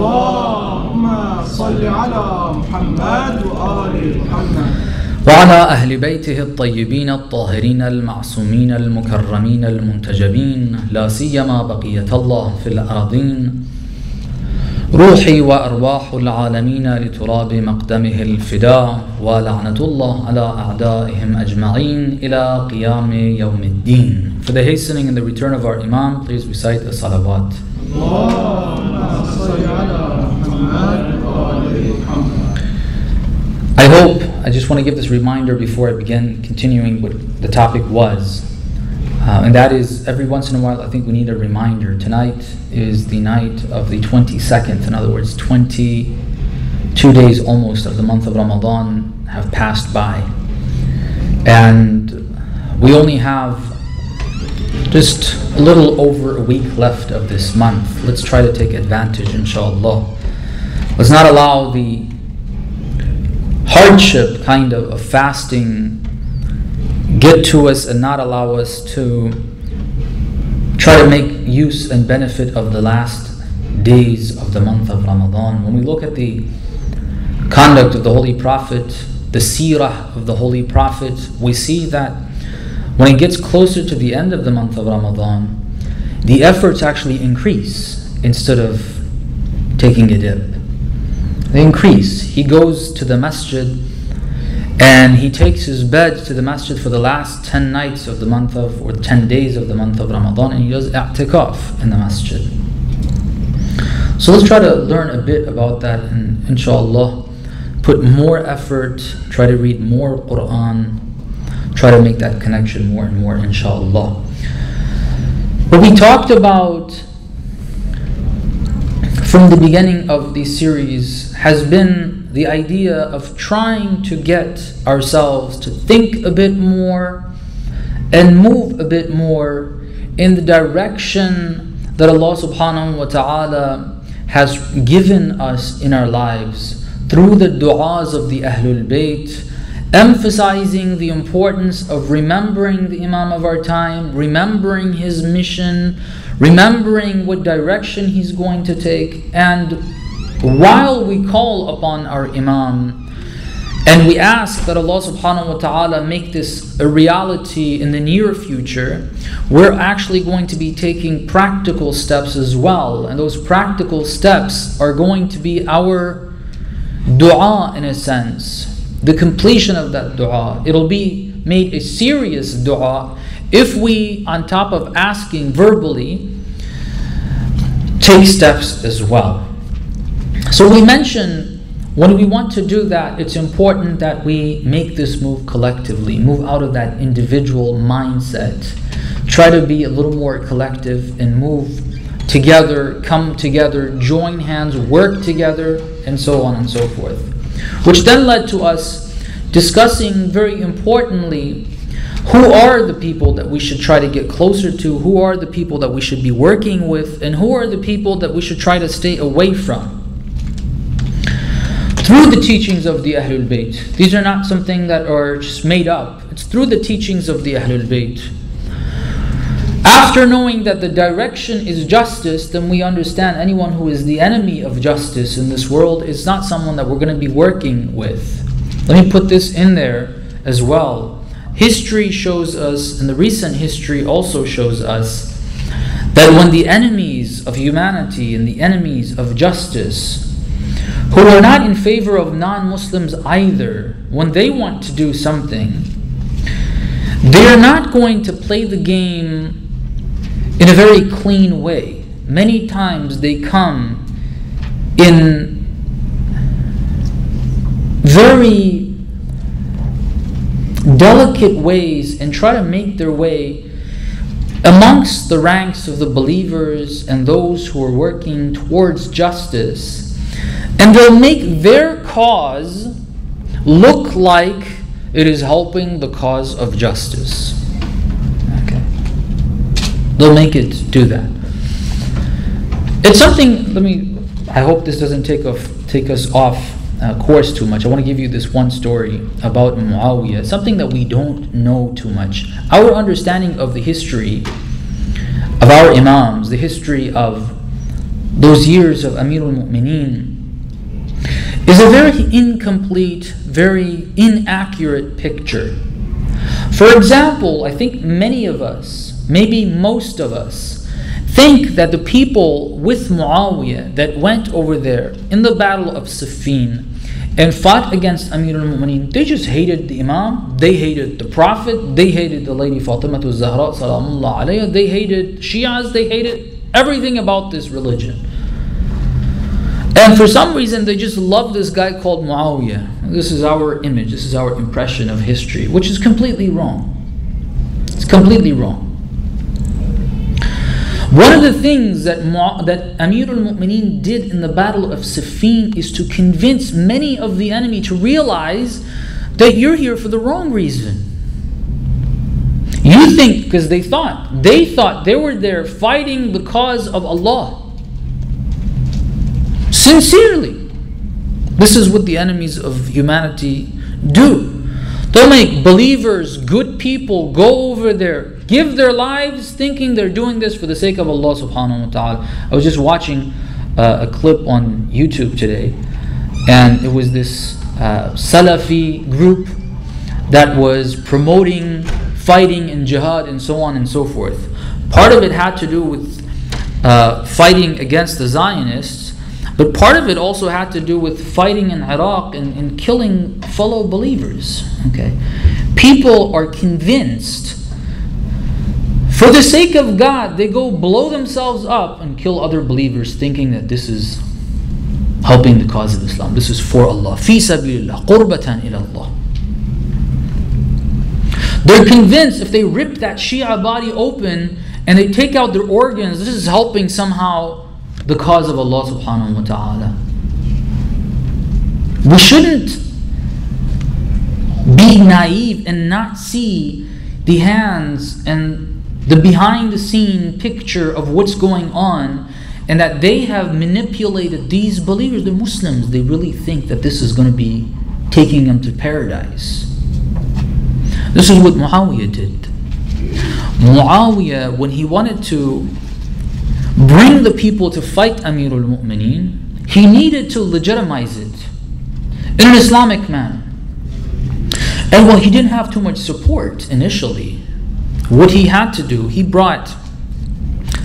اللهم صل على محمد وآل محمد وعلى أهل بيته الطيبين الطاهرين المعصومين المكرمين المنتجبين لا سيما بقية الله في الأراضين روحي وأرواح العالمين لتراب مقدمه الفداء ولعنة الله على أعدائهم أجمعين إلى قيام يوم الدين. For the hastening and the return of our Imam, please recite the salawat. I just want to give this reminder before I begin continuing what the topic was. And that is, every once in a while I think we need a reminder. Tonight is the night of the 22nd, in other words 22 days almost of the month of Ramadan have passed by. And we only have just a little over a week left of this month. Let's try to take advantage, inshallah. Let's not allow the hardship kind of fasting get to us and not allow us to try to make use and benefit of the last days of the month of Ramadan. When we look at the conduct of the Holy Prophet, the seerah of the Holy Prophet, we see that when it gets closer to the end of the month of Ramadan, the efforts actually increase instead of taking a dip. They increase. He goes to the masjid and he takes his bed to the masjid for the last 10 nights of the month of, or 10 days of the month of Ramadan, and he does i'tikaf in the masjid. So let's try to learn a bit about that and inshallah put more effort, try to read more Quran, try to make that connection more and more, inshallah. What we talked about from the beginning of the series has been the idea of trying to get ourselves to think a bit more and move a bit more in the direction that Allah subhanahu wa ta'ala has given us in our lives through the du'as of the Ahlul Bayt, emphasizing the importance of remembering the Imam of our time, remembering his mission, remembering what direction he's going to take. And while we call upon our Imam and we ask that Allah subhanahu wa ta'ala make this a reality in the near future, we're actually going to be taking practical steps as well. And those practical steps are going to be our dua, in a sense, the completion of that dua. It'll be made a serious dua if we, on top of asking verbally, take steps as well. So we mentioned when we want to do that, it's important that we make this move collectively, move out of that individual mindset, try to be a little more collective and move together, come together, join hands, work together, and so on and so forth. Which then led to us discussing very importantly, who are the people that we should try to get closer to, who are the people that we should be working with, and who are the people that we should try to stay away from. Through the teachings of the Ahlul Bayt. These are not something that are just made up. It's through the teachings of the Ahlul Bayt. After knowing that the direction is justice, then we understand anyone who is the enemy of justice in this world is not someone that we're going to be working with. Let me put this in there as well. History shows us, and the recent history also shows us, that when the enemies of humanity and the enemies of justice, who are not in favor of non-Muslims either, when they want to do something, they are not going to play the game in a very clean way. Many times they come in very delicate ways and try to make their way amongst the ranks of the believers and those who are working towards justice. And they'll make their cause look like it is helping the cause of justice. Okay. They'll make it do that. It's something, I hope this doesn't take us off course too much. I want to give you this one story about Muawiyah, something that we don't know too much. Our understanding of the history of our Imams, the history of those years of Amir al-Mu'mineen is a very incomplete, very inaccurate picture. For example, I think many of us, maybe most of us, think that the people with Muawiyah that went over there in the battle of Siffin and fought against Amir al-Mu'mineen, they just hated the Imam, they hated the Prophet, they hated the Lady Fatima al-Zahra salamullah alayha, they hated Shias, they hated everything about this religion. And for some reason they just love this guy called Muawiyah. This is our image, this is our impression of history, which is completely wrong. It's completely wrong. One of the things that Amir al-Mu'mineen did in the Battle of Siffin is to convince many of the enemy to realize that you're here for the wrong reason. You think, because they thought they were there fighting the cause of Allah. Sincerely. This is what the enemies of humanity do. They'll make believers, good people, go over there, give their lives thinking they're doing this for the sake of Allah subhanahu wa ta'ala. I was just watching a clip on YouTube today, and it was this Salafi group that was promoting fighting in jihad and so on and so forth. Part of it had to do with fighting against the Zionists, but part of it also had to do with fighting in Iraq and killing fellow believers. Okay, people are convinced, for the sake of God, they go blow themselves up and kill other believers, thinking that this is helping the cause of Islam. This is for Allah. Fi sabilillah, qurbatan ila Allah. They're convinced if they rip that Shia body open and they take out their organs, this is helping somehow the cause of Allah subhanahu wa ta'ala. We shouldn't be naive and not see the hands and the behind the scene picture of what's going on, and that they have manipulated these believers, the Muslims. They really think that this is going to be taking them to paradise. This is what Muawiyah did. Muawiyah, when he wanted to bring the people to fight Amir al-Mu'mineen, he needed to legitimize it in an Islamic manner. And well, he didn't have too much support initially. What he had to do, he brought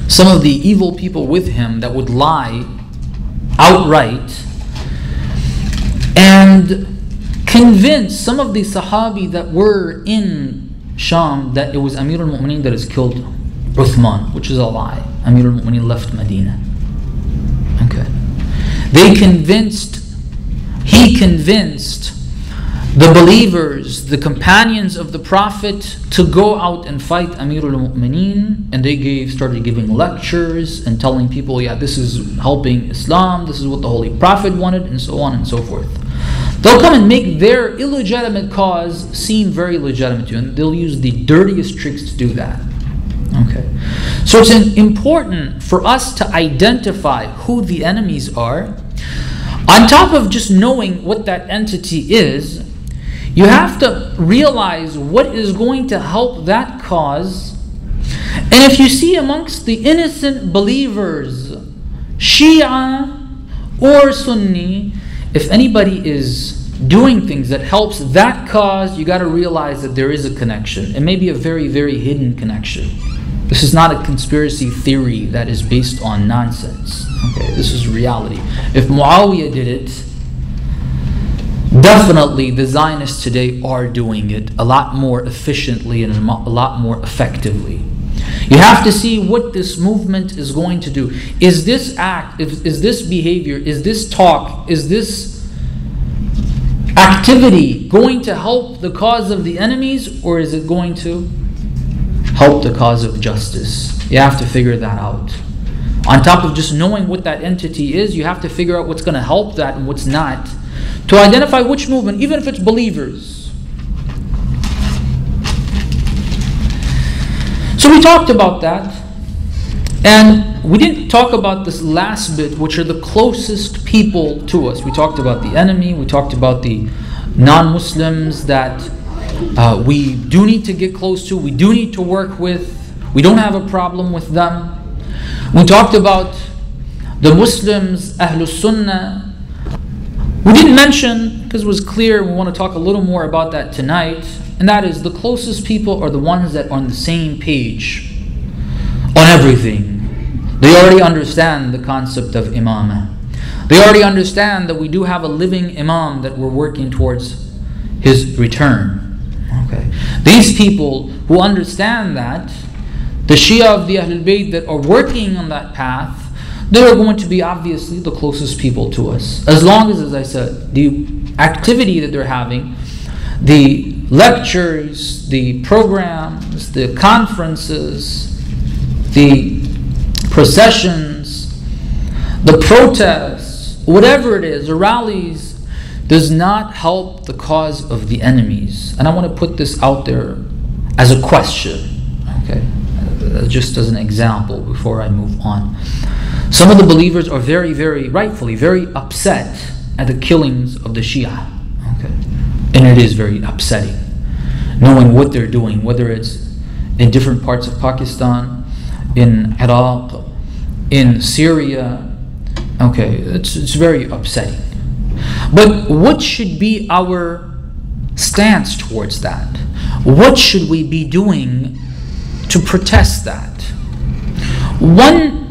some of the evil people with him that would lie outright and convince some of the Sahabi that were in Sham that it was Amir al-Mu'mineen that has killed Uthman, which is a lie. Amir al-Mu'mineen left Medina. Okay. He convinced the believers, the companions of the Prophet, to go out and fight Amir al-Mu'mineen, and they started giving lectures and telling people, yeah, this is helping Islam, this is what the Holy Prophet wanted, and so on and so forth. They'll come and make their illegitimate cause seem very legitimate to you, and they'll use the dirtiest tricks to do that. Okay. So it's important for us to identify who the enemies are. On top of just knowing what that entity is, you have to realize what is going to help that cause. And if you see amongst the innocent believers, Shia or Sunni, if anybody is doing things that helps that cause, you got to realize that there is a connection. It may be a very, very hidden connection. This is not a conspiracy theory that is based on nonsense. Okay, this is reality. If Muawiyah did it, definitely the Zionists today are doing it a lot more efficiently and a lot more effectively. You have to see what this movement is going to do. Is this act, is this behavior, is this talk, is this activity going to help the cause of the enemies, or is it going to help the cause of justice? You have to figure that out. On top of just knowing what that entity is, you have to figure out what's going to help that and what's not, to identify which movement, even if it's believers. So we talked about that, and we didn't talk about this last bit, which are the closest people to us. We talked about the enemy, we talked about the non-Muslims that we do need to get close to, we do need to work with, we don't have a problem with them. We talked about the Muslims, Ahlul Sunnah. We didn't mention, because it was clear, we want to talk a little more about that tonight, and that is the closest people are the ones that are on the same page on everything. They already understand the concept of imamah. They already understand that we do have a living imam that we're working towards his return. Okay. These people who understand that, the Shia of the Ahlul Bayt that are working on that path, they are going to be obviously the closest people to us. As long as I said, the activity that they're having, the lectures, the programs, the conferences, the processions, the protests, whatever it is, the rallies, does not help the cause of the enemies. And I want to put this out there as a question, okay? Just as an example before I move on. Some of the believers are very, very, rightfully, very upset at the killings of the Shia. Okay? And it is very upsetting, knowing what they're doing, whether it's in different parts of Pakistan, in Iraq, in Syria. Okay, it's very upsetting. But what should be our stance towards that? What should we be doing to protest that? One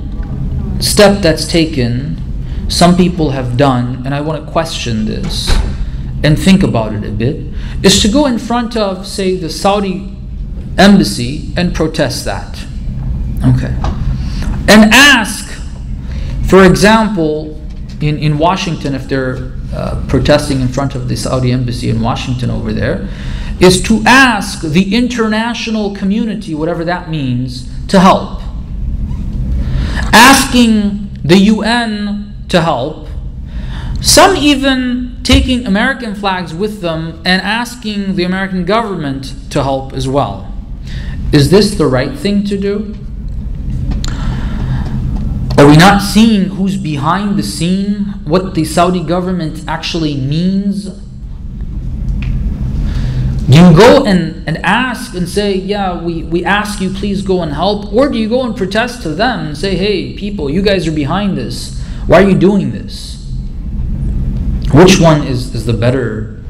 step that's taken, some people have done, and I want to question this and think about it a bit, is to go in front of, say, the Saudi embassy and protest that. Okay. And ask, for example, in Washington, if they're protesting in front of the Saudi embassy in Washington over there, is to ask the international community, whatever that means, to help. Asking the UN to help. Some even taking American flags with them and asking the American government to help as well. Is this the right thing to do? Are we not seeing who's behind the scene? What the Saudi government actually means? Do you go and ask and say, yeah, we ask you, please go and help? Or do you go and protest to them and say, hey, people, you guys are behind this. Why are you doing this? Which one is the better?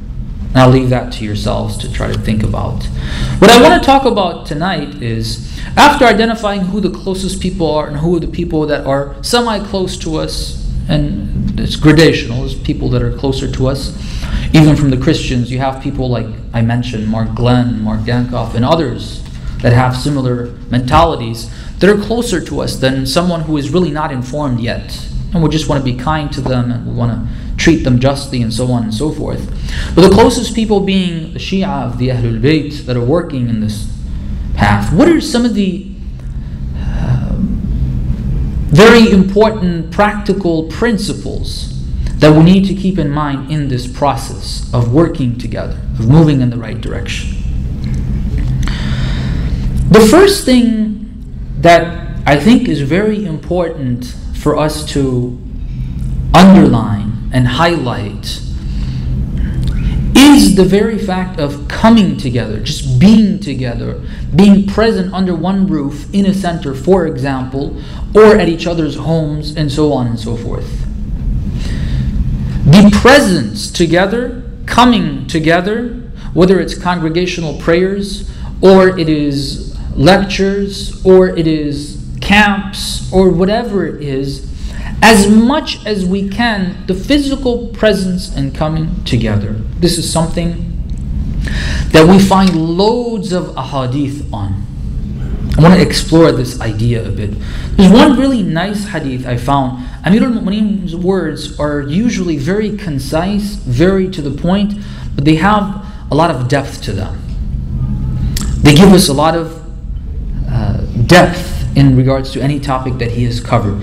And I'll leave that to yourselves to try to think about. What I want to talk about tonight is, after identifying who the closest people are and who are the people that are semi-close to us, and it's gradational, there's people that are closer to us. Even from the Christians, you have people like I mentioned, Mark Glenn, Mark Gankoff, and others that have similar mentalities that are closer to us than someone who is really not informed yet. And we just want to be kind to them, and we want to treat them justly, and so on and so forth. But the closest people being the Shia of the Ahlul Bayt that are working in this path. What are some of the very important practical principles that we need to keep in mind in this process of working together, of moving in the right direction? The first thing that I think is very important for us to underline and highlight is the very fact of coming together, just being together, being present under one roof in a center, for example, or at each other's homes, and so on and so forth. The presence together, coming together, whether it's congregational prayers, or it is lectures, or it is camps, or whatever it is, as much as we can, the physical presence and coming together. This is something that we find loads of ahadith on. I want to explore this idea a bit. There's one really nice hadith I found. Amir al-Mu'mineen's words are usually very concise, very to the point, but they have a lot of depth to them. They give us a lot of depth in regards to any topic that he has covered.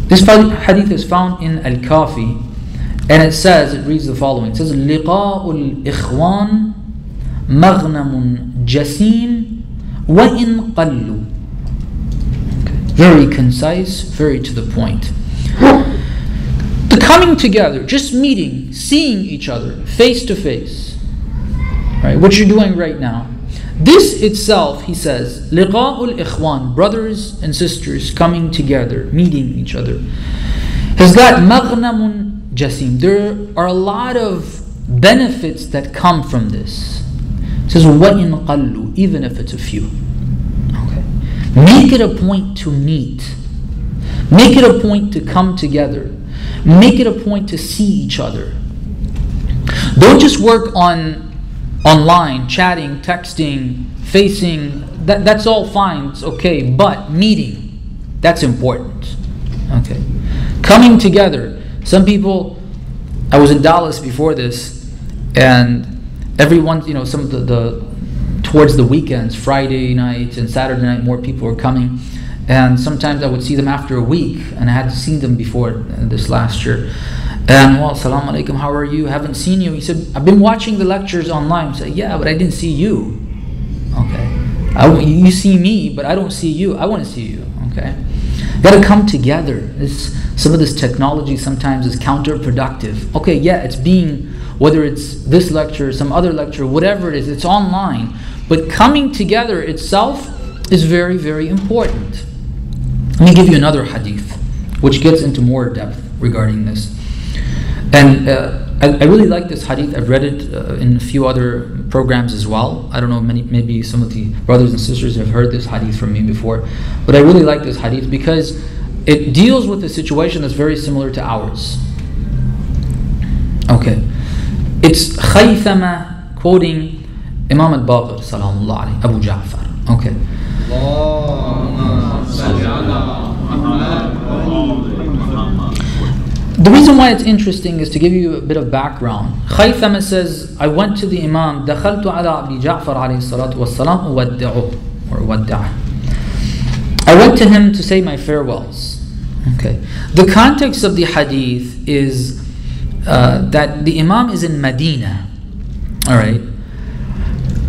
This hadith is found in Al-Kafi, and it says, it reads the following. It says, لِقَاءُ الْإِخْوَانِ مَغْنَمٌ جَسِيمٌ وَإِنْ قَلُّوا. Very concise, very to the point. The coming together, just meeting, seeing each other face to face, right? What you're doing right now. This itself, he says, liqa'ul ikhwan, brothers and sisters coming together, meeting each other. has got مغنم جسيم. There are a lot of benefits that come from this. It says وَإِنْ قَلُّوا, even if it's a few. Okay. Make it a point to meet. Make it a point to come together. Make it a point to see each other. Don't just work online, chatting, texting, facing. That's all fine, it's okay. But meeting, that's important. Okay. Coming together. Some people, I was in Dallas before this, and everyone, some of the towards the weekends, Friday night and Saturday night, more people were coming. And sometimes I would see them after a week, and I hadn't seen them before this last year. And, well, Assalamu alaikum, how are you? Haven't seen you. He said, I've been watching the lectures online. I said, yeah, but I didn't see you. Okay. You see me, but I don't see you. I want to see you. Okay. Got to come together. Some of this technology sometimes is counterproductive. Okay, yeah, it's being, whether it's this lecture, some other lecture, whatever it is, it's online. But coming together itself is very, very important. Let me give you another hadith, which gets into more depth regarding this. And I really like this hadith. I've read it in a few other programs as well. I don't know, maybe some of the brothers and sisters have heard this hadith from me before. But I really like this hadith because it deals with a situation that's very similar to ours. Okay. It's Khaythama quoting Imam al-Baqir, salamullah alayhi, Abu Ja'far. Okay. The reason why it's interesting is to give you a bit of background. Khaythama says, I went to the Imam, دخلت على أبي جعفر عليه الصلاة والسلام أودعه. I went to him to say my farewells. Okay. The context of the hadith is that the Imam is in Medina. Alright.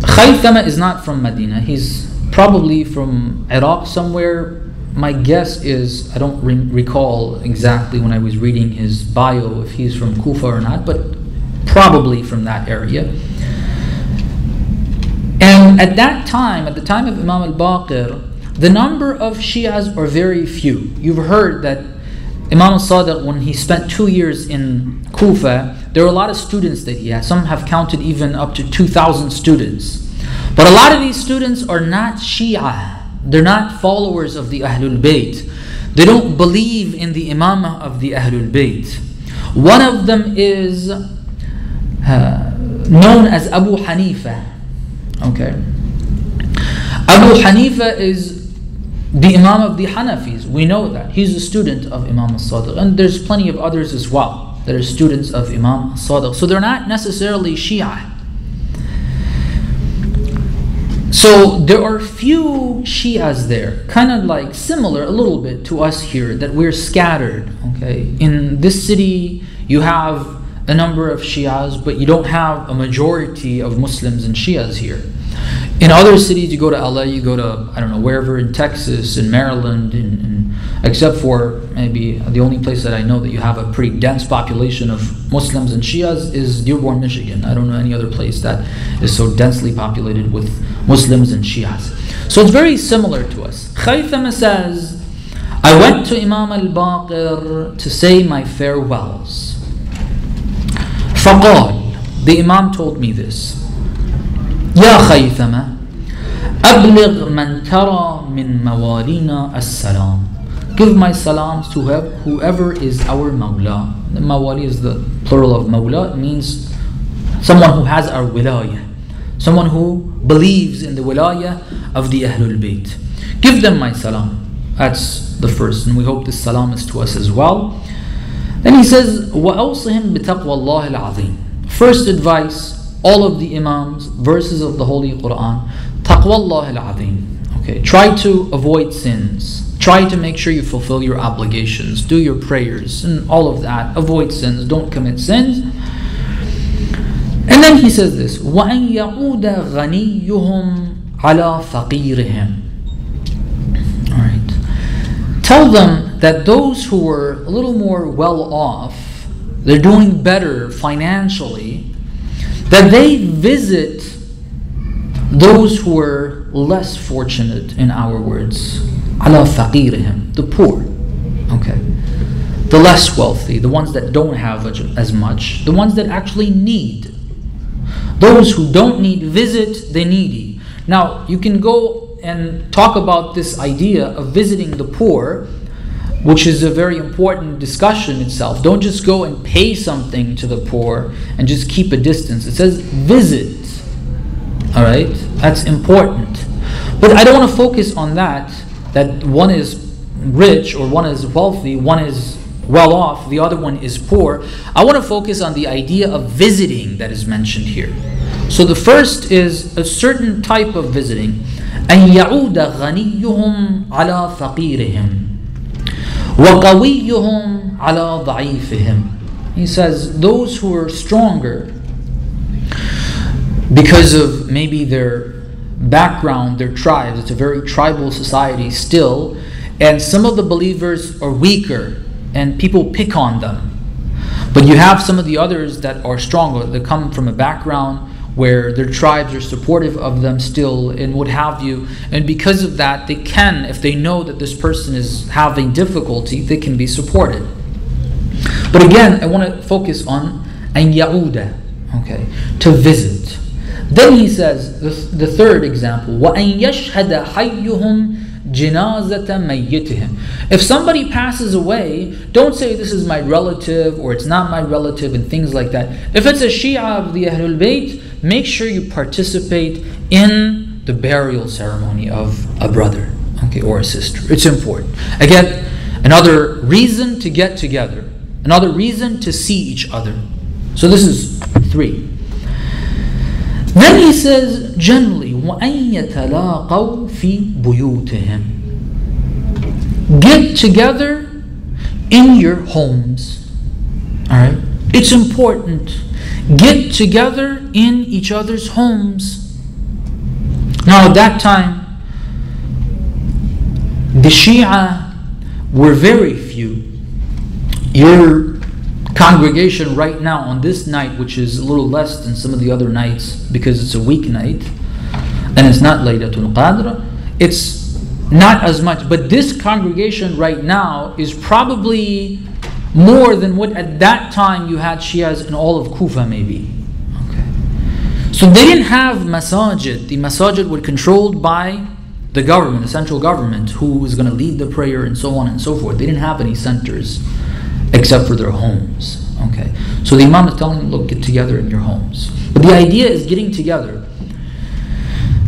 Khaythama is not from Medina. He's probably from Iraq somewhere. My guess is, I don't recall exactly when I was reading his bio if he's from Kufa or not, but probably from that area. And at that time, at the time of Imam al-Baqir, the number of Shias are very few. You've heard that Imam Sodagar, when he spent 2 years in Kufa, there were a lot of students that he had. Some have counted even up to 2,000 students. But a lot of these students are not Shia. They're not followers of the Ahlul Bayt. They don't believe in the Imamah of the Ahlul Bayt. One of them is known as Abu Hanifa. Okay. Abu Hanifa is the Imam of the Hanafis. We know that. He's a student of Imam al-Sadiq. And there's plenty of others as well that are students of Imam al-Sadiq. So they're not necessarily Shia. So there are few Shias there, kind of like similar a little bit to us here, that we're scattered. Okay, in this city you have a number of Shias, but you don't have a majority of Muslims and Shias here. In other cities, you go to LA, you go to, I don't know, wherever, in Texas, in Maryland, except for maybe the only place that I know that you have a pretty dense population of Muslims and Shias is Dearborn, Michigan. I don't know any other place that is so densely populated with Muslims and Shias. So it's very similar to us. Khaythama says, I went to Imam al-Baqir to say my farewells. فقال, the Imam told me this. يا خيثمة أبلغ من ترى من موالينا السلام. Give my salams to whoever is our Mawla. The Mawali is the plural of Mawla. It means someone who has our wilayah. Someone who believes in the wilayah of the Ahlul Bayt. Give them my salam. That's the first. And we hope this salam is to us as well. Then he says, وَأَوْصِهِمْ بِتَقْوَى اللَّهِ الْعَظِيمِ. First advice, all of the Imams, verses of the Holy Quran, Taqwa Allah al-Azim. Okay, try to avoid sins. Try to make sure you fulfill your obligations. Do your prayers and all of that. Avoid sins. Don't commit sins. And then he says this, وَأَنْ يَعُودَ غَنِيُّهُمْ عَلَى فَقِيرِهِمْ. Alright. Tell them that those who were a little more well off, they're doing better financially, that they visit those who are less fortunate, in our words, ala faqirihim, the poor. Okay, the less wealthy, the ones that don't have as much, the ones that actually need. Those who don't need, visit the needy. Now, you can go and talk about this idea of visiting the poor, which is a very important discussion itself. Don't just go and pay something to the poor and just keep a distance. It says visit. All right? That's important. But I don't want to focus on that one is rich or one is wealthy, one is well off, the other one is poor. I want to focus on the idea of visiting that is mentioned here. So the first is a certain type of visiting. أن يعود غنيهم على فقيرهم وقويهم على ضعيفهم. He says those who are stronger because of maybe their background, their tribes, it's a very tribal society still, and some of the believers are weaker and people pick on them. But you have some of the others that are stronger, that come from a background where their tribes are supportive of them still and what have you, and because of that they can, if they know that this person is having difficulty, they can be supported. But again, I want to focus on أن يعود, okay, to visit. Then he says the third example, وأن يشهد حيهم جنازة ميتهم. If somebody passes away, don't say this is my relative or it's not my relative and things like that. If it's a Shia of the Ahlul Bayt, make sure you participate in the burial ceremony of a brother, okay, or a sister. It's important. Again, another reason to get together, another reason to see each other. So this is 3. Then he says, generally, وَأَن يَتَلَاقَوْا فِي بُيُوتِهِمْ. Get together in your homes. Alright? It's important. Get together in each other's homes. Now at that time, the Shia were very few. Your congregation right now on this night, which is a little less than some of the other nights because it's a weeknight and it's not Laylatul Qadr, it's not as much. But this congregation right now is probably more than what at that time you had Shias in all of Kufa maybe. Okay. So they didn't have masajid. The masajid were controlled by the government, the central government, who was going to lead the prayer and so on and so forth. They didn't have any centers except for their homes. Okay. So the Imam is telling them, look, get together in your homes. But the idea is getting together.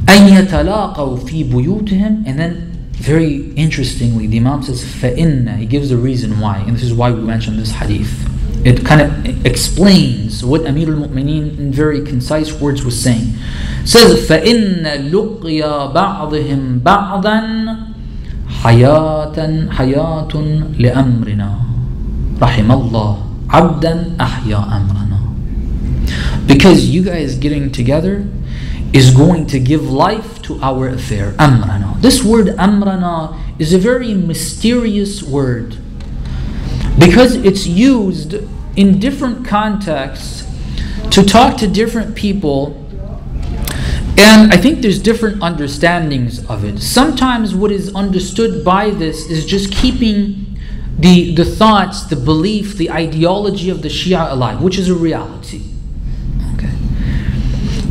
أَن يَتَلَاقَوْا فِي بُيُوتِهِمْ. And then very interestingly, the Imam says, فَإِنَّ. He gives the reason why. And this is why we mentioned this hadith. It kind of explains what Amir al-Mu'mineen in very concise words was saying. It says, فَإِنَّ لُقْيَا بَعْضِهِمْ بَعْضًا حَيَاةٌ لِأَمْرِنَا رحم الله عبدا أحيا أمرنا. Because you guys getting together is going to give life to our affair. أمرنا. This word أمرنا is a very mysterious word because it's used in different contexts to talk to different people, and I think there's different understandings of it. Sometimes what is understood by this is just keeping the thoughts, the belief, the ideology of the Shia alive, which is a reality. Okay.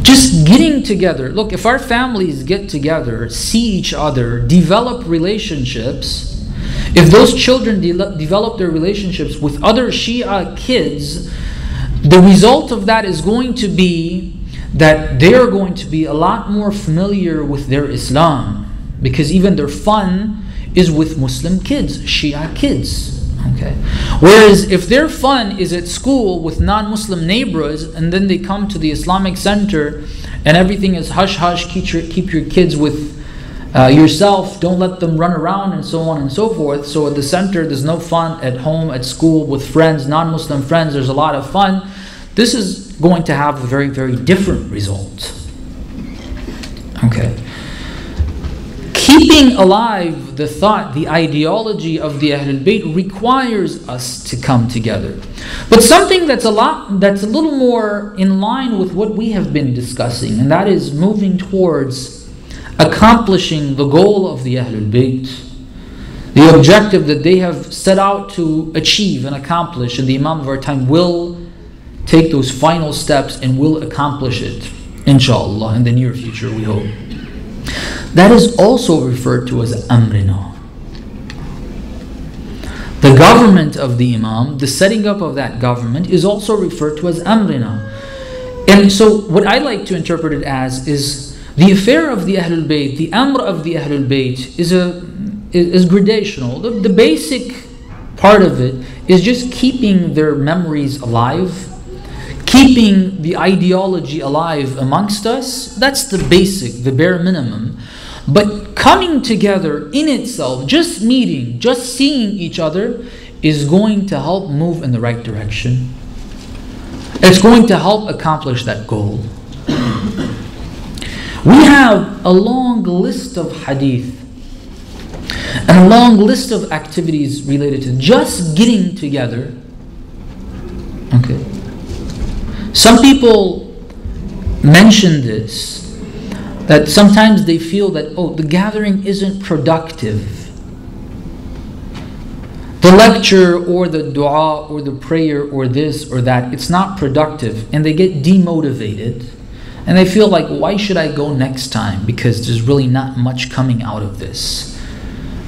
Just getting together. Look, if our families get together, see each other, develop relationships, if those children develop their relationships with other Shia kids, the result of that is going to be that they are going to be a lot more familiar with their Islam, because even their fun is with Muslim kids, Shia kids. Okay. Whereas if their fun is at school with non-Muslim neighbors, and then they come to the Islamic center and everything is hush hush, keep your kids with yourself, don't let them run around and so on and so forth. So at the center there's no fun, at home, at school, with friends, non-Muslim friends, there's a lot of fun. This is going to have a very, very different result. Okay. Keeping alive the thought, the ideology of the Ahlul Bayt requires us to come together. But something that's a little more in line with what we have been discussing, and that is moving towards accomplishing the goal of the Ahlul Bayt, the objective that they have set out to achieve and accomplish, and the Imam of our time will take those final steps and will accomplish it, inshallah, in the near future, we hope. That is also referred to as amrina. The government of the Imam, the setting up of that government, is also referred to as amrina. And so what I like to interpret it as is the affair of the Ahlul Bayt, the amr of the Ahlul Bayt is gradational. The basic part of it is just keeping their memories alive, keeping the ideology alive amongst us. That's the basic, the bare minimum. But coming together in itself, just meeting, just seeing each other, is going to help move in the right direction. It's going to help accomplish that goal. We have a long list of hadith and a long list of activities related to just getting together. Okay. Some people mention this, that sometimes they feel that, oh, the gathering isn't productive. The lecture or the dua or the prayer or this or that, it's not productive, and they get demotivated and they feel like, why should I go next time, because there's really not much coming out of this.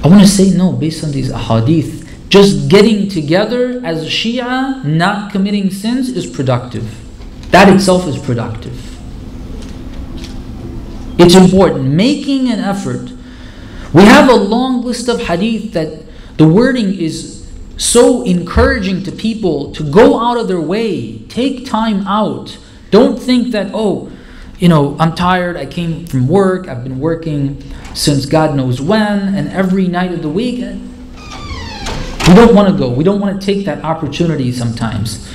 I want to say no, based on these ahadith, just getting together as Shia, not committing sins, is productive. That itself is productive. It's important, making an effort. We have a long list of hadith that the wording is so encouraging to people to go out of their way, take time out. Don't think that, oh, I'm tired, I came from work, I've been working since God knows when, and every night of the week. We don't want to go. We don't want to take that opportunity sometimes.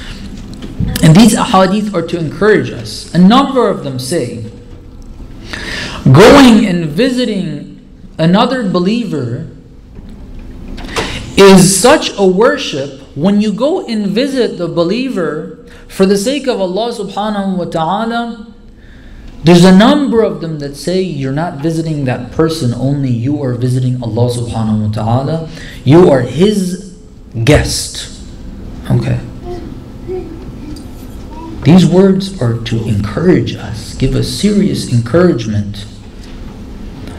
And these ahadith are to encourage us. A number of them say, going and visiting another believer is such a worship. When you go and visit the believer for the sake of Allah subhanahu wa ta'ala, there's a number of them that say you're not visiting that person only, you are visiting Allah subhanahu wa ta'ala. You are His guest. Okay. These words are to encourage us, give us serious encouragement.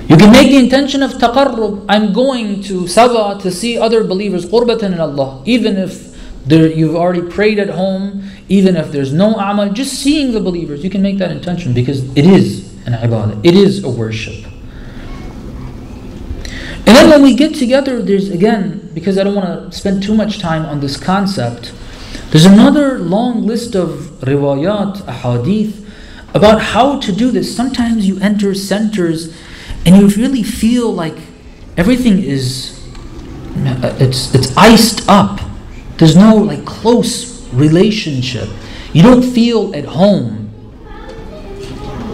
You can make the intention of taqarrub. I'm going to Sabah to see other believers, qurbatan in Allah. Even if you've already prayed at home, even if there's no amal, just seeing the believers, you can make that intention, because it is an ibadah, it is a worship. And then when we get together, there's again, because I don't want to spend too much time on this concept, there's another long list of riwayat, ahadith, about how to do this. Sometimes you enter centers and you really feel like everything is, it's iced up. There's no like close relationship. You don't feel at home.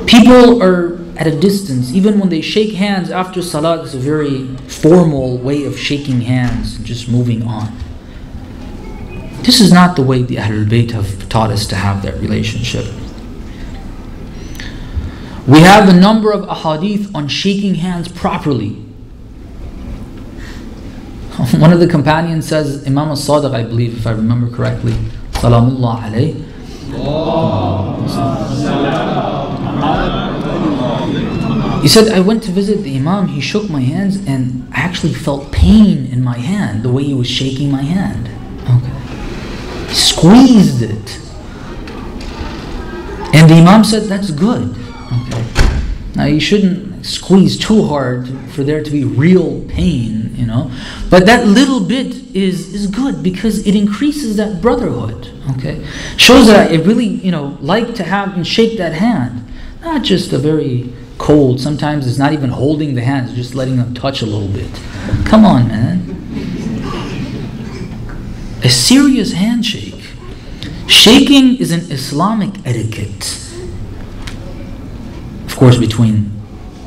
People are at a distance. Even when they shake hands after salat, it's a very formal way of shaking hands and just moving on. This is not the way the Ahlul Bayt have taught us to have that relationship. We have a number of ahadith on shaking hands properly. One of the companions says, Imam Sodagar, I believe, if I remember correctly, Salamullah alayhi. He said, I went to visit the Imam, he shook my hands, and I actually felt pain in my hand, the way he was shaking my hand. Okay. He squeezed it. And the Imam said, that's good. Okay. Now you shouldn't squeeze too hard for there to be real pain, but that little bit is good, because it increases that brotherhood. Okay, shows that I really like to have and shake that hand, not just a very cold. Sometimes it's not even holding the hands, just letting them touch a little bit. Come on, man. A serious handshake. Shaking is an Islamic etiquette. Of course, between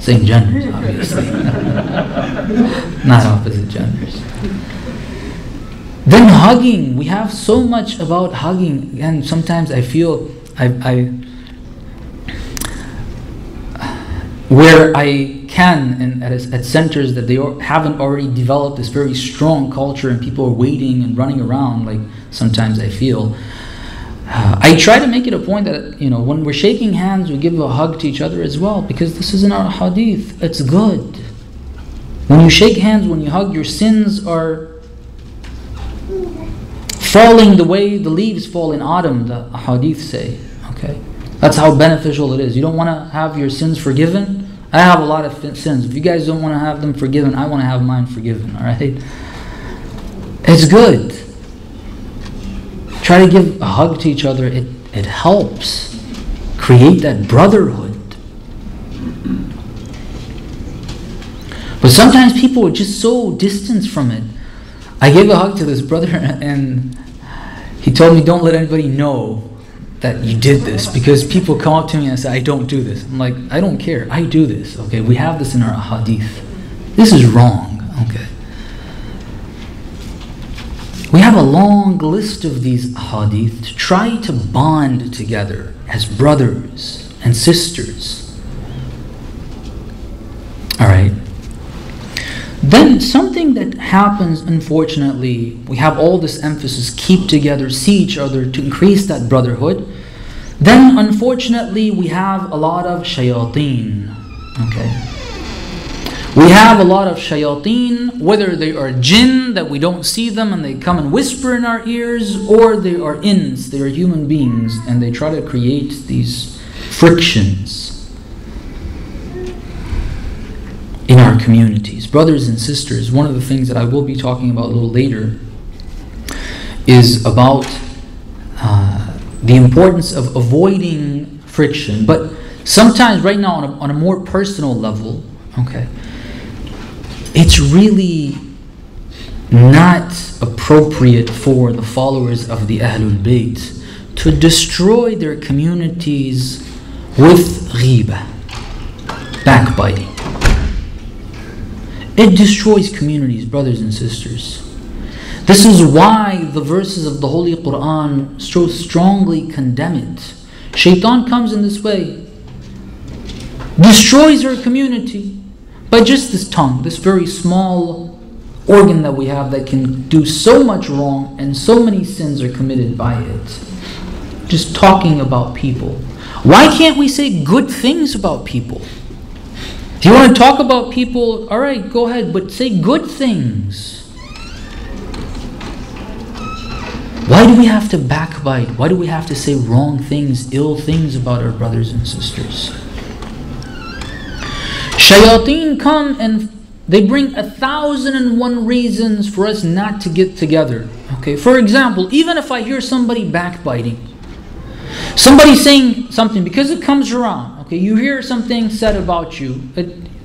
same genders, obviously. Not opposite genders. Then hugging. We have so much about hugging, and sometimes I feel where I can at centers that they haven't already developed this very strong culture and people are waiting and running around, like sometimes I feel. I try to make it a point that, when we're shaking hands, we give a hug to each other as well, because this is in our hadith. It's good. When you shake hands, when you hug, your sins are falling the way the leaves fall in autumn, the hadith say. Okay, that's how beneficial it is. You don't want to have your sins forgiven? I have a lot of sins. If you guys don't want to have them forgiven, I want to have mine forgiven, alright? It's good. Try to give a hug to each other. It helps create that brotherhood. But sometimes people are just so distant from it. I gave a hug to this brother and he told me, don't let anybody know that you did this, because people come up to me and say, I don't do this. I'm like, I don't care. I do this. Okay, we have this in our hadith. This is wrong. Okay. We have a long list of these hadith to try to bond together as brothers and sisters. Alright. Then something that happens, unfortunately, we have all this emphasis, keep together, see each other to increase that brotherhood. Then unfortunately we have a lot of shayateen. Okay. We have a lot of shayateen, whether they are jinn that we don't see them and they come and whisper in our ears, or they are ins, they are human beings, and they try to create these frictions in our communities. Brothers and sisters, one of the things that I will be talking about a little later is about the importance of avoiding friction. But sometimes, right now, on a more personal level, okay, it's really not appropriate for the followers of the Ahlul Bayt to destroy their communities with ghiba, backbiting. It destroys communities, brothers and sisters. This is why the verses of the Holy Quran so strongly condemn it. Shaitan comes in this way, destroys our community by just this tongue, this very small organ that we have that can do so much wrong, and so many sins are committed by it. Just talking about people. Why can't we say good things about people? If you want to talk about people, alright, go ahead, but say good things. Why do we have to backbite? Why do we have to say wrong things, ill things about our brothers and sisters? Shayateen come and they bring 1,001 reasons for us not to get together. Okay, for example, even if I hear somebody backbiting, somebody saying something, because it comes around. Okay, you hear something said about you.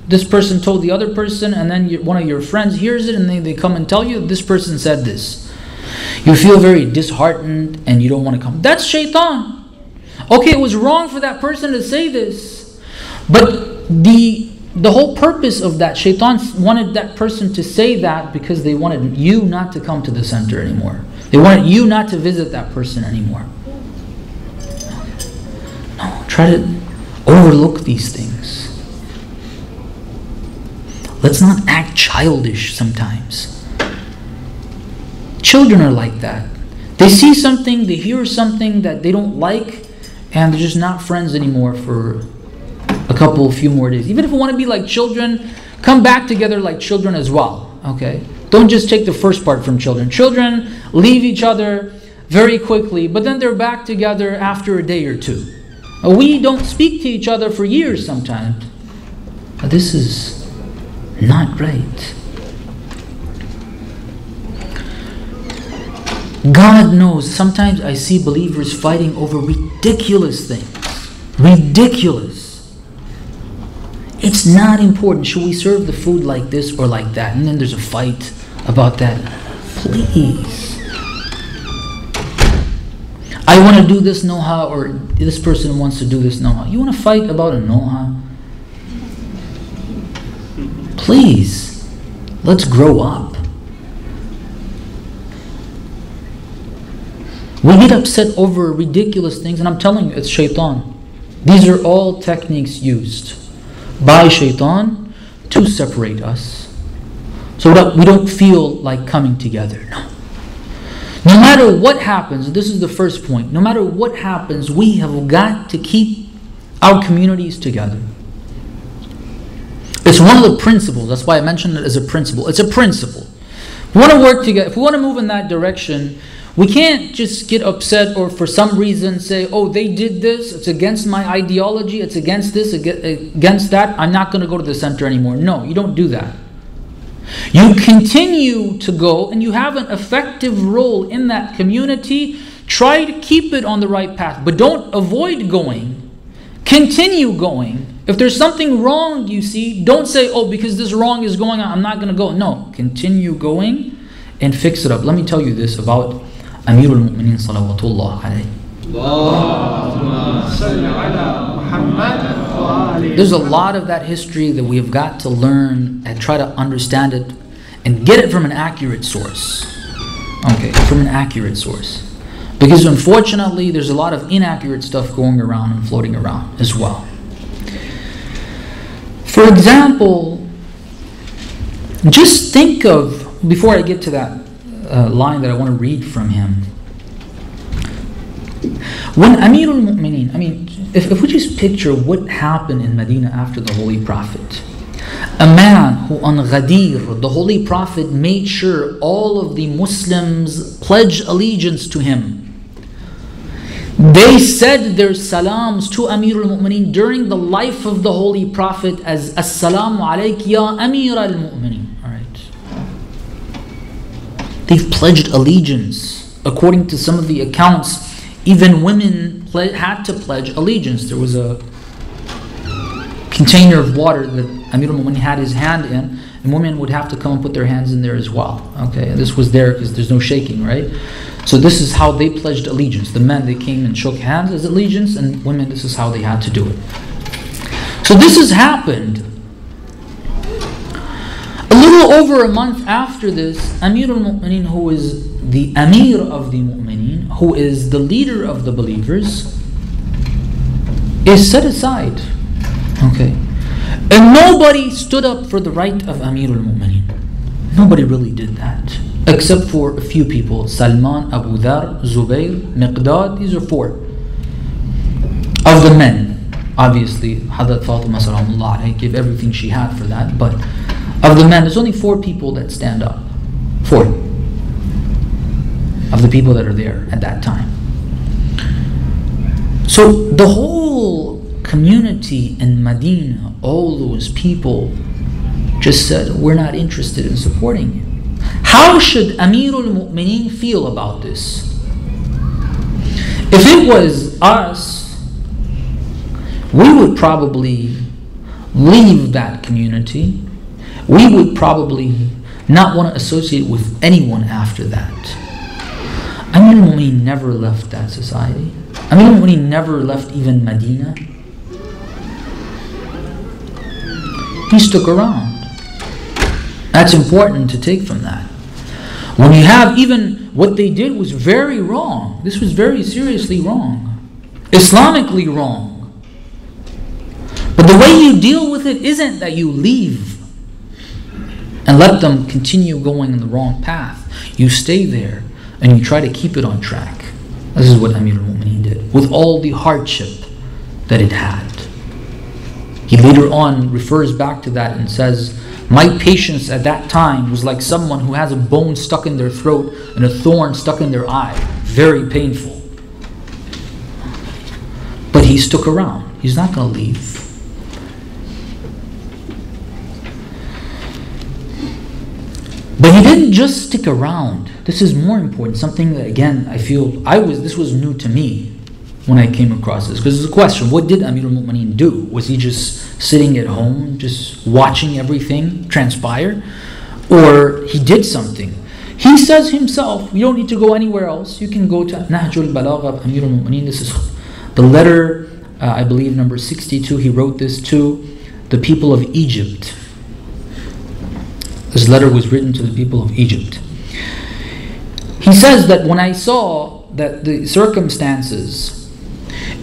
This person told the other person, and then one of your friends hears it, and they come and tell you this person said this. You feel very disheartened, and you don't want to come. That's shaitan. Okay, it was wrong for that person to say this, but the whole purpose of that, shaitan wanted that person to say that because they wanted you not to come to the center anymore. They wanted you not to visit that person anymore. No, try to overlook these things. Let's not act childish sometimes. Children are like that. They see something, they hear something that they don't like, and they're just not friends anymore for a few more days. Even if we want to be like children, come back together like children as well. Okay? Don't just take the first part from children. Children leave each other very quickly, but then they're back together after a day or two. We don't speak to each other for years sometimes. This is not right. God knows, sometimes I see believers fighting over ridiculous things. Ridiculous. It's not important. Should we serve the food like this or like that? And then there's a fight about that. Please. I want to do this noha, or this person wants to do this noha. You want to fight about a noha? Please. Let's grow up. We get upset over ridiculous things, and I'm telling you, it's shaitan. These are all techniques used by shaitan to separate us, so that we don't feel like coming together. No. No matter what happens, this is the first point, no matter what happens, we have got to keep our communities together. It's one of the principles. That's why I mentioned it as a principle. It's a principle. If we want to work together, if we want to move in that direction, we can't just get upset or for some reason say, oh, they did this, it's against my ideology, it's against this, against that, I'm not going to go to the center anymore. No, you don't do that. You continue to go and you have an effective role in that community. Try to keep it on the right path, but don't avoid going. Continue going. If there's something wrong you see, don't say, oh, because this wrong is going on, I'm not going to go. No, continue going and fix it up. Let me tell you this about Amir al-Mu'mineen salawatullah alayhi. There's a lot of that history that we have got to learn and try to understand it and get it from an accurate source. Okay, from an accurate source. Because unfortunately, there's a lot of inaccurate stuff going around and floating around as well. For example, just think of, before I get to that line that I want to read from him, when Amir al-Mu'mineen, I mean, if we just picture what happened in Medina after the Holy Prophet, a man who on Ghadir, the Holy Prophet made sure all of the Muslims pledged allegiance to him. They said their salams to Amir al-Mu'mineen during the life of the Holy Prophet as Assalamu alayk ya Amir al-Mu'mineen. Alright. They've pledged allegiance. According to some of the accounts, even women had to pledge allegiance. There was a container of water that Amir al-Mu'mineen had his hand in, and women would have to come and put their hands in there as well. Okay, and this was there because there's no shaking, right? So this is how they pledged allegiance. The men, they came and shook hands as allegiance, and women, this is how they had to do it. So this has happened. A little over a month after this, Amir al-Mu'mineen, who is the Amir of the Mu'mineen, who is the leader of the believers, is set aside. Okay. And nobody stood up for the right of Amir al-Mu'mineen. Nobody really did that. Except for a few people. Salman, Abu Dhar, Zubayr, Miqdad. These are four. Of the men. Obviously, Hadrat Fatima salamullah alayhi gave everything she had for that. But of the men, there's only four people that stand up. Four. Of the people that are there at that time. So the whole community in Medina, all those people just said, we're not interested in supporting you. How should Amir al-Mu'mineen feel about this? If it was us, we would probably leave that community. We would probably not want to associate with anyone after that. Amir al-Mu'mineen never left that society. Amir al-Mu'mineen never left even Medina. He stuck around. That's important to take from that. When you have even what they did was very wrong. This was very seriously wrong. Islamically wrong. But the way you deal with it isn't that you leave and let them continue going in the wrong path. You stay there and you try to keep it on track. This is what Amir al-Mu'mineen did, with all the hardship that it had. He later on refers back to that and says, my patience at that time was like someone who has a bone stuck in their throat and a thorn stuck in their eye. Very painful. But he stuck around. He's not going to leave. But he didn't just stick around. This is more important. Something that, again, I feel this was new to me when I came across this. Because it's a question, what did Amir al-Mu'mineen do? Was he just sitting at home, just watching everything transpire? Or he did something? He says himself, you don't need to go anywhere else. You can go to Nahjul Balagha of Amir al-Mu'mineen. This is the letter, I believe, number 62. He wrote this to the people of Egypt. This letter was written to the people of Egypt. He says that when I saw that the circumstances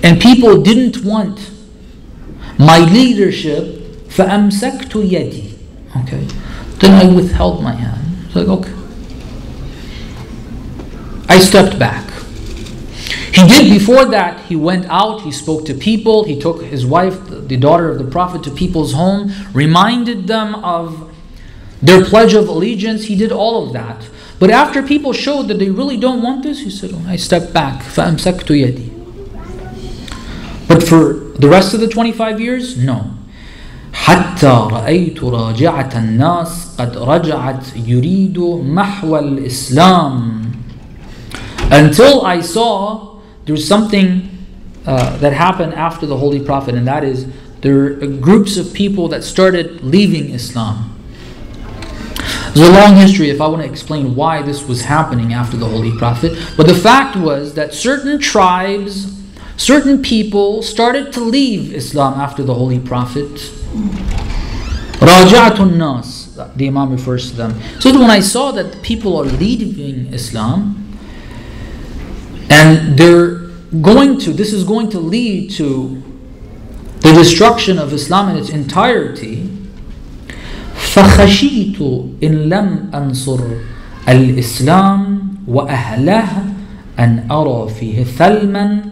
and people didn't want my leadership, فَأَمْسَكْتُ يَدِي, Okay. Then I withheld my hand. It's like, okay. I stepped back. He did before that. He went out, he spoke to people, he took his wife, the daughter of the Prophet, to people's home, reminded them of their pledge of allegiance. He did all of that. But after people showed that they really don't want this, he said, oh, I stepped back. فَأَمْسَكْتُ يَدِي. But for the rest of the 25 years, no. حتى رأيت راجعة الناس قد رجعت يريد محو الإسلام. Until I saw there's something that happened after the Holy Prophet, and that is there are groups of people that started leaving Islam. There's a long history if I want to explain why this was happening after the Holy Prophet. But the fact was that certain tribes, certain people started to leave Islam after the Holy Prophet. Raja'atun nas, the Imam refers to them. So when I saw that people are leaving Islam, and this is going to lead to the destruction of Islam in its entirety, فَخَشِيتُ إِن لَمْ أَنصُرْ الْإِسْلَامِ وَأَهْلَهُ أَنْ أَرَى فِيهِ ثَلْمًا.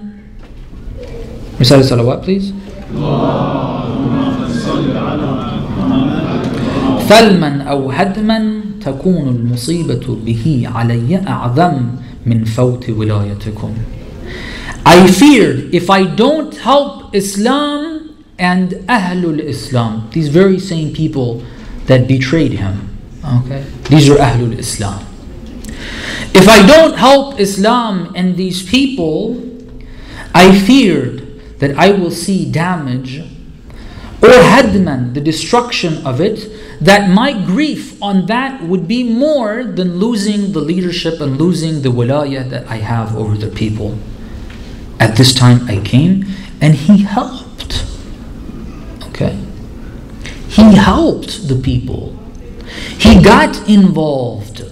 Recite salawat, please. ثَلْمًا أَوْ هَدْمًا تَكُونُ الْمُصِيبَةُ بِهِ عَلَيَّ أَعْظَمُ مِنْ فَوْتِ وِلَايَتِكُمْ. I feared if I don't help Islam and Ahlul Islam, these very same people that betrayed him. Okay, these are Ahlul Islam. If I don't help Islam and these people, I feared that I will see damage or hadman, the destruction of it, that my grief on that would be more than losing the leadership and losing the wilayah that I have over the people. At this time I came and he helped. Okay. He helped the people. He got involved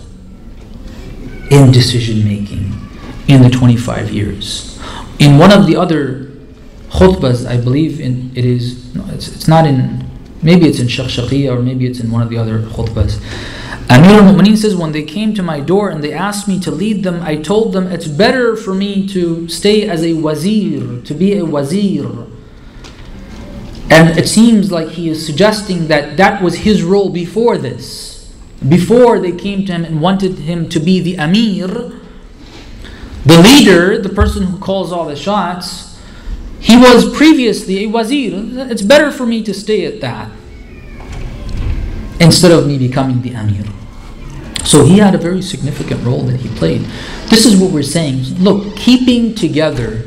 in decision making in the 25 years. In one of the other khutbahs, I believe it's not in, maybe it's in Sheikh or maybe it's in one of the other khutbahs. Amir al-Mu'mineen says, when they came to my door and they asked me to lead them, I told them it's better for me to stay as a wazir, to be a wazir. And it seems like he is suggesting that that was his role before this. Before they came to him and wanted him to be the Amir, the leader, the person who calls all the shots, he was previously a wazir. It's better for me to stay at that instead of me becoming the Amir. So he had a very significant role that he played. This is what we're saying. Look, keeping together.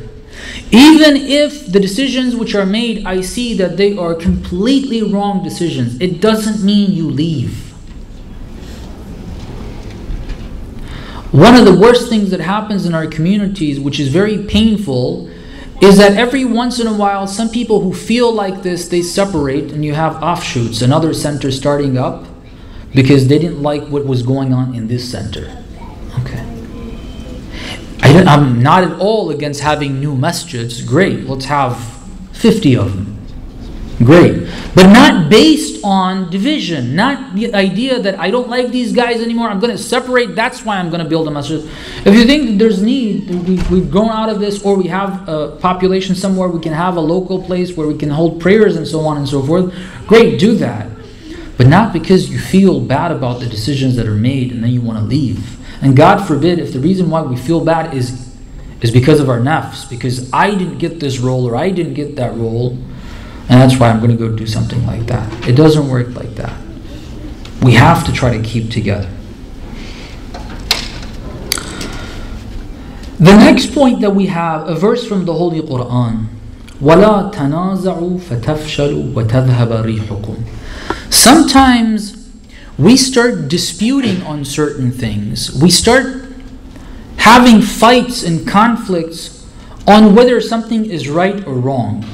Even if the decisions which are made, I see that they are completely wrong decisions, it doesn't mean you leave. One of the worst things that happens in our communities, which is very painful, is that every once in a while, some people who feel like this, they separate and you have offshoots, another center starting up because they didn't like what was going on in this center. Okay. I'm not at all against having new masjids. Great, let's have 50 of them. Great. But not based on division, not the idea that I don't like these guys anymore, I'm going to separate, that's why I'm going to build a masjid. If you think that there's need, we've grown out of this, or we have a population somewhere, we can have a local place where we can hold prayers and so on and so forth, great, do that. But not because you feel bad about the decisions that are made and then you want to leave. And God forbid if the reason why we feel bad is because of our nafs, because I didn't get this role or I didn't get that role, and that's why I'm going to go do something like that. It doesn't work like that. We have to try to keep together. The next point that we have, a verse from the Holy Quran. وَلَا تَنَازَعُوا فَتَفْشَلُوا وَتَذْهَبَ رِيحُكُمْ. Sometimes we start disputing on certain things. We start having fights and conflicts on whether something is right or wrong.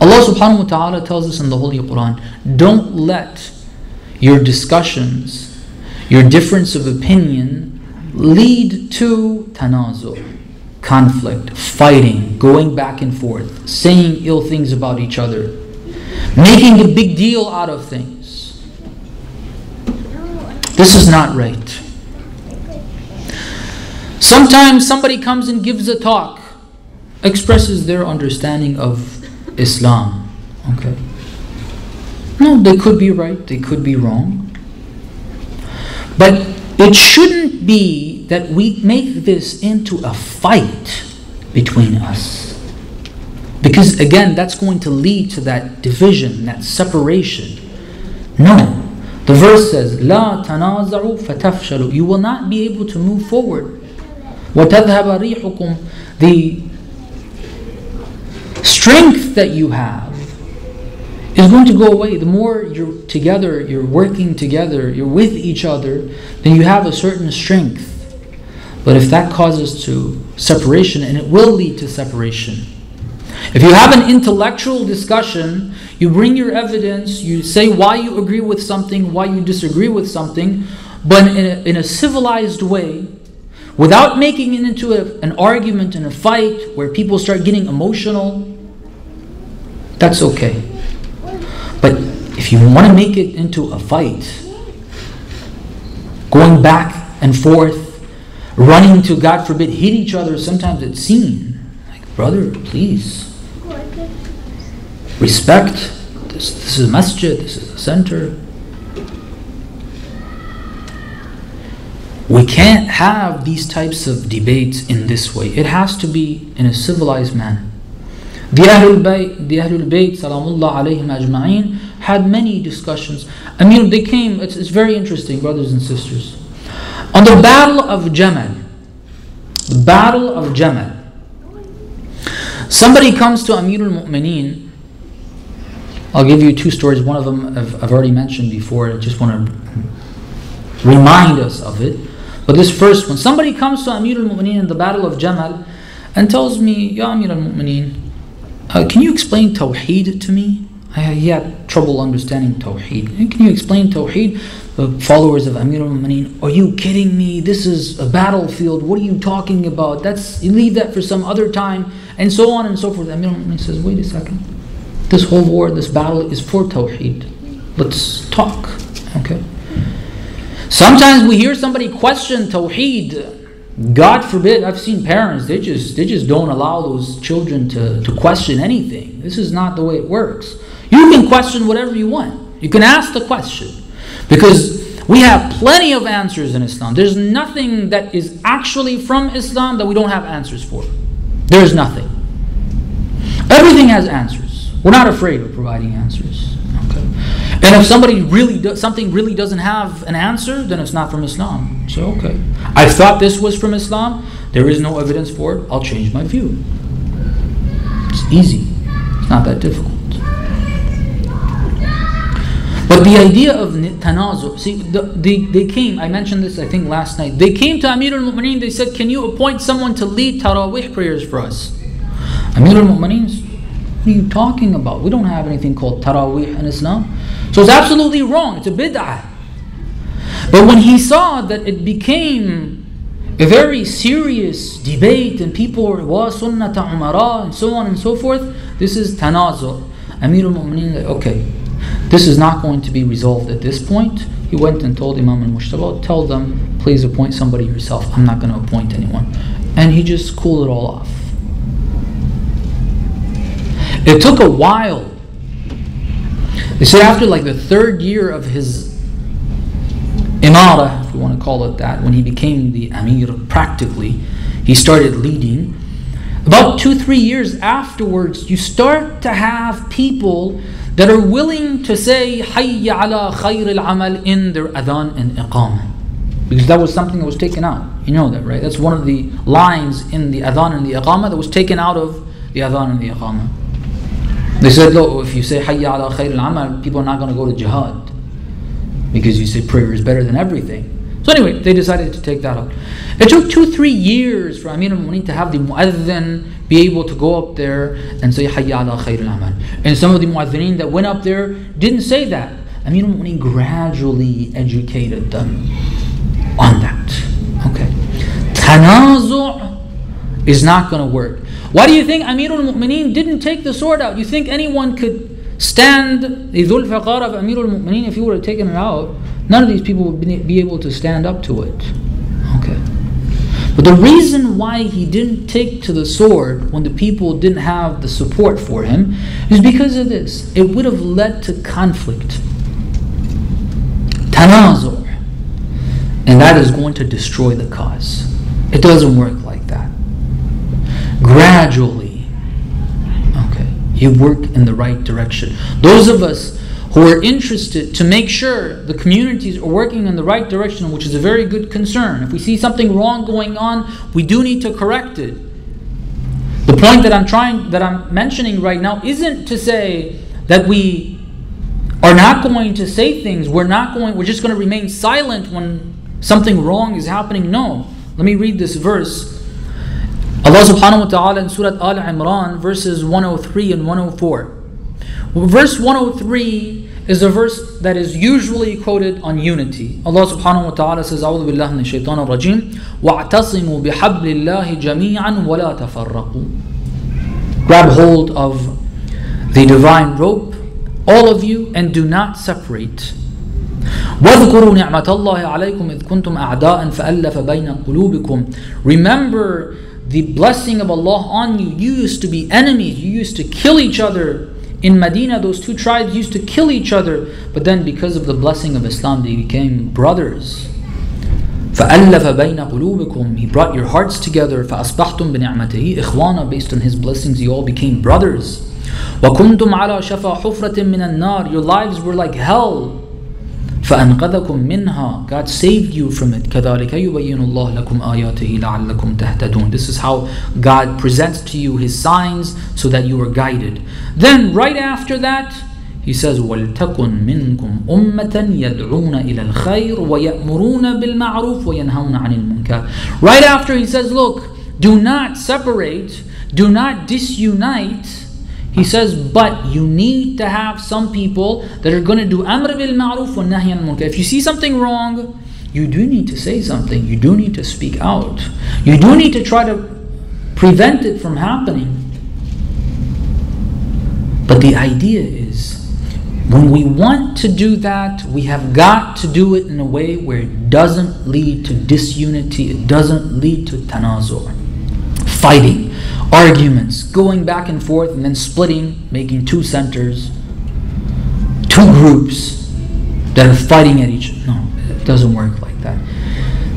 Allah subhanahu wa ta'ala tells us in the Holy Quran, don't let your discussions, your difference of opinion lead to tanazu, conflict, fighting, going back and forth, saying ill things about each other. making a big deal out of things. This is not right. Sometimes somebody comes and gives a talk, expresses their understanding of Islam. Okay. No, they could be right, they could be wrong. But it shouldn't be that we make this into a fight between us. Because again, that's going to lead to that division, that separation. No. The verse says, لا تنازعوا فتفشلوا. You will not be able to move forward. وَتَذْهَبَ رِيحُكُمْ. The strength that you have is going to go away. The more you're together, you're working together, you're with each other, then you have a certain strength. But if that causes to separation, and it will lead to separation. If you have an intellectual discussion, you bring your evidence, you say why you agree with something, why you disagree with something, but in a civilized way, without making it into an argument and a fight where people start getting emotional, that's okay. But if you want to make it into a fight, going back and forth, running to, God forbid, hit each other, sometimes it's seen. Like, brother, please. Respect. This is a masjid, this is a center. We can't have these types of debates in this way. It has to be in a civilized manner. The Ahlul Bayt, salamullah alayhim ajma'een, had many discussions. I mean, they came, it's very interesting, brothers and sisters. On the Battle of Jamal, somebody comes to Amirul Mu'mineen. I'll give you two stories. One of them I've already mentioned before. I just want to remind us of it. But this first one, somebody comes to Amirul Mu'mineen in the Battle of Jamal and tells me, Ya Amirul Mu'mineen, can you explain Tawheed to me? He had trouble understanding Tawheed. Can you explain Tawheed? The followers of Amirul Mu'mineen, are you kidding me? This is a battlefield. What are you talking about? You leave that for some other time, and so on and so forth. Amirul Mu'mineen says, wait a second. This whole war, this battle is for Tawheed. Let's talk. Okay. Sometimes we hear somebody question Tawheed. God forbid, I've seen parents, they just don't allow those children to question anything. This is not the way it works. You can question whatever you want. You can ask the question. Because we have plenty of answers in Islam. There's nothing that is actually from Islam that we don't have answers for. There's nothing. Everything has answers. We're not afraid of providing answers. Okay. And if something really doesn't have an answer, then it's not from Islam. So okay, I thought this was from Islam. There is no evidence for it. I'll change my view. It's easy. It's not that difficult. But the idea of tanazu, see, they came, I mentioned this I think last night, they came to Amirul Mu'mineen, they said, can you appoint someone to lead Taraweeh prayers for us? Amirul Mu'mineen, what are you talking about? We don't have anything called Taraweeh in Islam. So it's absolutely wrong, it's a bid'ah. But when he saw that it became a very serious debate and people were, wa sunnata umara and so on and so forth, this is tanazu. Amirul Mu'mineen, okay, this is not going to be resolved at this point. He went and told Imam al-Mushtaba, tell them, please appoint somebody yourself. I'm not going to appoint anyone. And he just cooled it all off. It took a while. They said after like the third year of his imara, if you want to call it that, when he became the Amir practically, he started leading. About 2-3 years afterwards, you start to have people that are willing to say Hayya ala khayr al-amal in their adhan and iqamah. Because that was something that was taken out. You know that, right? That's one of the lines in the adhan and the iqamah that was taken out of the adhan and the iqamah. They said, look, if you say Hayya ala khayr al-amal, people are not going to go to jihad. Because you say prayer is better than everything. So anyway, they decided to take that out. It took 2-3 years for Amir al-Mu'mineen to have the mu'adhin be able to go up there and say Hayya ala khayr al-amal. And some of the mu'adhineen that went up there didn't say that. Amir al-Mu'mineen gradually educated them on that. Okay. Tanazu' is not going to work. Why do you think Amir al-Mu'mineen didn't take the sword out? You think anyone could stand, the Dhul Faqar of Amir al-Mu'mineen, if you were to take it out, none of these people would be able to stand up to it. Okay. But the reason why he didn't take to the sword when the people didn't have the support for him is because of this. It would have led to conflict, tanazur, and that is going to destroy the cause. It doesn't work like that. Gradually, okay, you work in the right direction. Those of us who are interested to make sure the communities are working in the right direction, which is a very good concern. If we see something wrong going on, we do need to correct it. The point that I'm mentioning right now isn't to say that we are not going to say things. We're just going to remain silent when something wrong is happening. No. Let me read this verse. Allah subhanahu wa ta'ala in Surah Al Imran, verses 103 and 104. Verse 103 is a verse that is usually quoted on unity. Allah subhanahu wa ta'ala says, أعوذ بالله من الشيطان الرجيم وَاعْتَصِمُوا بِحَبْلِ اللَّهِ جَمِيعًا وَلَا تَفَرَّقُوا. Grab hold of the divine rope, all of you, and do not separate. وَاذْكُرُوا نِعْمَةَ اللَّهِ عَلَيْكُمْ إِذْ كُنْتُمْ أَعْدَاءً فَأَلَّفَ بَيْنَ قُلُوبِكُمْ. Remember the blessing of Allah on you. You used to be enemies. You used to kill each other. In Medina, those two tribes used to kill each other. But then because of the blessing of Islam, they became brothers. فَأَلَّفَ بَيْنَ قُلُوبِكُمْ. He brought your hearts together. فَأَصْبَحْتُمْ بِنِعْمَتِهِ إِخْوَانًا. Based on His blessings, you all became brothers. وَكُنْتُمْ عَلَى شَفَا حُفْرَةٍ مِّنَ النَّارِ. Your lives were like hell. فَأَنْقَذَكُمْ مِنْهَا. God saved you from it. كَذَلِكَ يُبَيِّنُ اللَّهُ لَكُمْ آيَاتِهِ لَعَلَّكُمْ تَهْتَدُونَ. This is how God presents to you His signs so that you are guided. Then right after that, He says, وَلْتَكُنْ مِنْكُمْ أُمَّةً يَدْعُونَ إِلَى الْخَيْرِ وَيَأْمُرُونَ بِالْمَعْرُوفِ وَيَنْهَوْنَ عَنِ الْمُنْكَرِ. Right after He says, look, do not separate, do not disunite. He says, but you need to have some people that are going to do amr bil ma'ruf wa nahy anil munkar. If you see something wrong, you do need to say something. You do need to speak out. You do need to try to prevent it from happening. But the idea is, when we want to do that, we have got to do it in a way where it doesn't lead to disunity, it doesn't lead to tanazur, fighting, arguments, going back and forth and then splitting, making two centers, two groups that are fighting at each other. No, it doesn't work like that.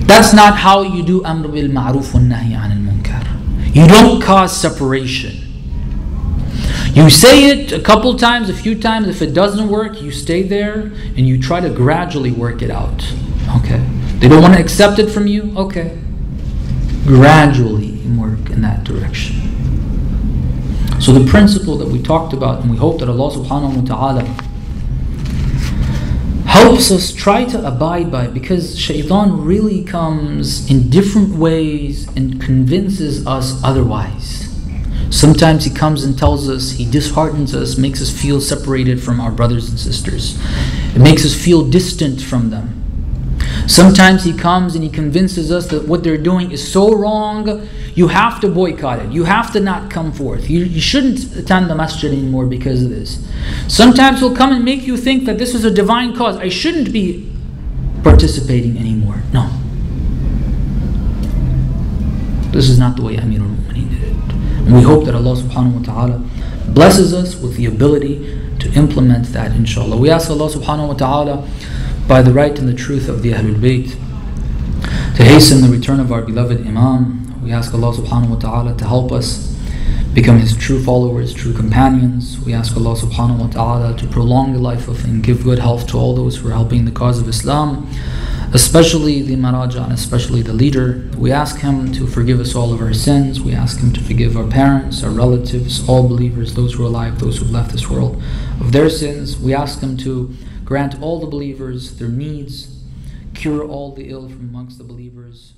That's not how you do amr bil ma'ruf wa nahy anil munkar. You don't cause separation. You say it a couple times, a few times. If it doesn't work, you stay there and you try to gradually work it out. Okay. They don't want to accept it from you? Okay. Gradually work in that direction. So the principle that we talked about, and we hope that Allah subhanahu wa ta'ala helps us try to abide by it, because shaitan really comes in different ways and convinces us otherwise. Sometimes he comes and tells us, he disheartens us, makes us feel separated from our brothers and sisters. It makes us feel distant from them. Sometimes he comes and he convinces us that what they're doing is so wrong, you have to boycott it. You have to not come forth. You shouldn't attend the masjid anymore because of this. Sometimes he'll come and make you think that this is a divine cause. I shouldn't be participating anymore. No. This is not the way Amir al-Mu'mineen did it. And we hope that Allah subhanahu wa ta'ala blesses us with the ability to implement that, inshallah. We ask Allah subhanahu wa ta'ala, by the right and the truth of the Ahlul Bayt, to hasten the return of our beloved Imam. We ask Allah subhanahu wa ta'ala to help us become His true followers, true companions. We ask Allah subhanahu wa ta'ala to prolong the life of and give good health to all those who are helping the cause of Islam, especially the Maraja and especially the leader. We ask Him to forgive us all of our sins. We ask Him to forgive our parents, our relatives, all believers, those who are alive, those who have left this world, of their sins. We ask Him to grant all the believers their needs, cure all the ill from amongst the believers.